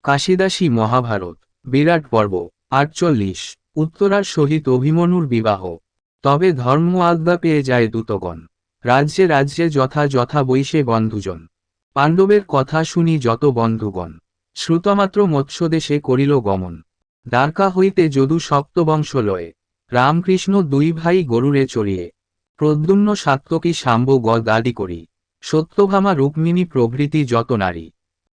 কাশিদাসী মহাভারত বিরাট পর্ব ৪৮ উত্তরার সহিত অভিমন্যুর বিবাহ। তবে ধর্ম আজ্ঞা পেয়ে যায় দূতগণ, রাজ্যে রাজ্যে যথা যথা বৈশে বন্ধুজন। পাণ্ডবের কথা শুনি যত বন্ধুগণ, শ্রুতমাত্র মৎস্যদেশে করিল গমন। দ্বারকা হইতে যদু সপ্তবংশ লয়ে, রামকৃষ্ণ দুই ভাই গরুরে চড়িয়ে। প্রদ্যুম্ন সাত্ত্বকী শাম্ব গদাদি করি, সত্যভামা রুক্মিণী প্রভৃতি যত নারী।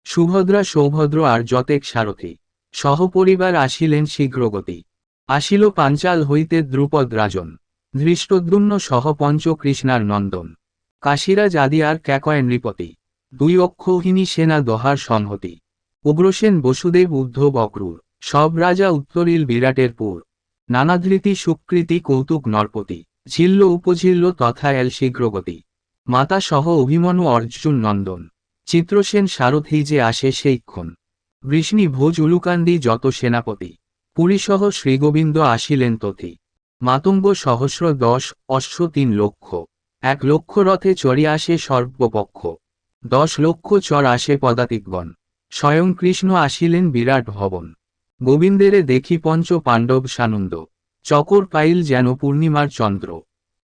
সুভদ্রা সৌভদ্র আর যতেক সারথি, সহপরিবার আসিলেন শীঘ্রগতি। আসিল পাঞ্চাল হইতে দ্রুপদ রাজন, ধৃষ্টদ্যুম্ন সহ পঞ্চকৃষ্ণার নন্দন। কাশীরাজ আদি আর ক্যাকয় নৃপতি, দুই অক্ষৌহিনী সেনা দহার সংহতি। উগ্রসেন বসুদেব উদ্ধব অক্রূর, সব রাজা উত্তরিল বিরাটের পুর। নানাধৃতি সুকৃতি কৌতুক নরপতি, ঝিল্ল উপঝিল্ল তথা এল শীঘ্রগতি। মাতা সহ অভিমন্যু অর্জুন নন্দন, চিত্রসেন সারথি যে আসে সেইক্ষণ। বৃষ্ণি ভোজ উলুকান্দি যত সেনাপতি, পুরীসহ শ্রীগোবিন্দ আসিলেন তথি। মাতঙ্গ সহস্র ১০ অশ্ব ৩ লক্ষ, ১ লক্ষ রথে চড়ি আসে সর্বপক্ষ। ১০ লক্ষ চর আসে পদাতিকগণ, স্বয়ং কৃষ্ণ আসিলেন বিরাট ভবন। গোবিন্দেরে দেখি পঞ্চ পাণ্ডব সানন্দ, চকর পাইল যেন পূর্ণিমার চন্দ্র।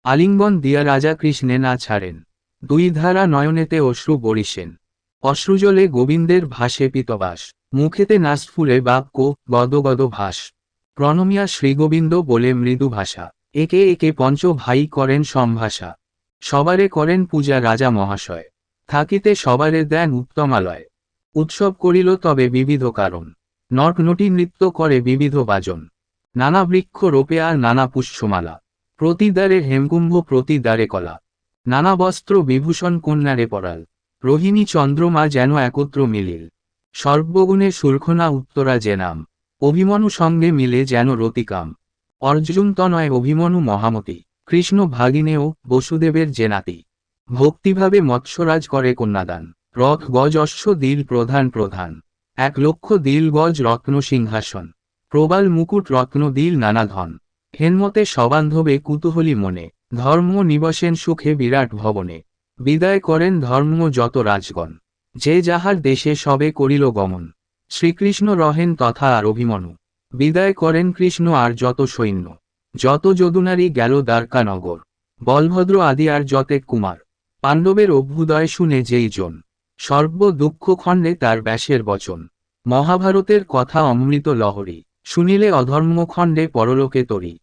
আলিঙ্গন দিয়া রাজা কৃষ্ণে না ছাড়েন, দুই ধারা নয়নেতে অশ্রু বরিষেন। অশ্রুজলে গোবিন্দের ভাসে পীতবাস, মুখেতে নাস্ফুরে বাক্য গদ গদ ভাস। প্রণমিয়া শ্রীগোবিন্দ বলে মৃদু ভাষা, একে একে পঞ্চ ভাই করেন সম্ভাষা। সবারে করেন পূজা রাজা মহাশয়, থাকিতে সবারে দেন উত্তমালয়। উৎসব করিল তবে বিবিধ কারণ, নটনটি নৃত্য করে বিবিধ বাজন। নানা বৃক্ষ রোপে আর নানা পুষ্যমালা, প্রতিদ্বারে হেমকুম্ভ প্রতিদ্বারে কলা। নানা বস্ত্র বিভূষণ কন্যারে পরাল, রোহিণী চন্দ্রমা যেন একত্র মিলিল। সর্বগুণে সুরখনা উত্তরা যে নাম, অভিমন্যু সঙ্গে মিলে যেন রতিকাম। অর্জুন তনয় অভিমন্যু মহামতি, কৃষ্ণ ভাগিনেও বসুদেবের যে নাতি। ভক্তিভাবে মৎস্যরাজ করে কন্যাদান, রথ গজ অশ্ব দিল প্রধান প্রধান। ১ লক্ষ দিল গজ রত্ন সিংহাসন, প্রবাল মুকুট রত্ন দিল নানা ধন। হেন্মতে সবান্ধবে কুতূহলী মনে, ধর্ম নিবসেন সুখে বিরাট ভবনে। বিদায় করেন ধর্ম যত রাজগণ, যে যাহার দেশে সবে করিল গমন। শ্রীকৃষ্ণ রহেন তথা আর অভিমন্যু, বিদায় করেন কৃষ্ণ আর যত সৈন্য। যত যদুনারী গেল দ্বারকা নগর, বলভদ্র আদি আর যতেক কুমার। পাণ্ডবের অভ্যুদয় শুনে যেই জন, সর্ব দুঃখ খণ্ডে তার ব্যাসের বচন। মহাভারতের কথা অমৃত লহরী, শুনিলে অধর্ম খণ্ডে পরলোকে তরি।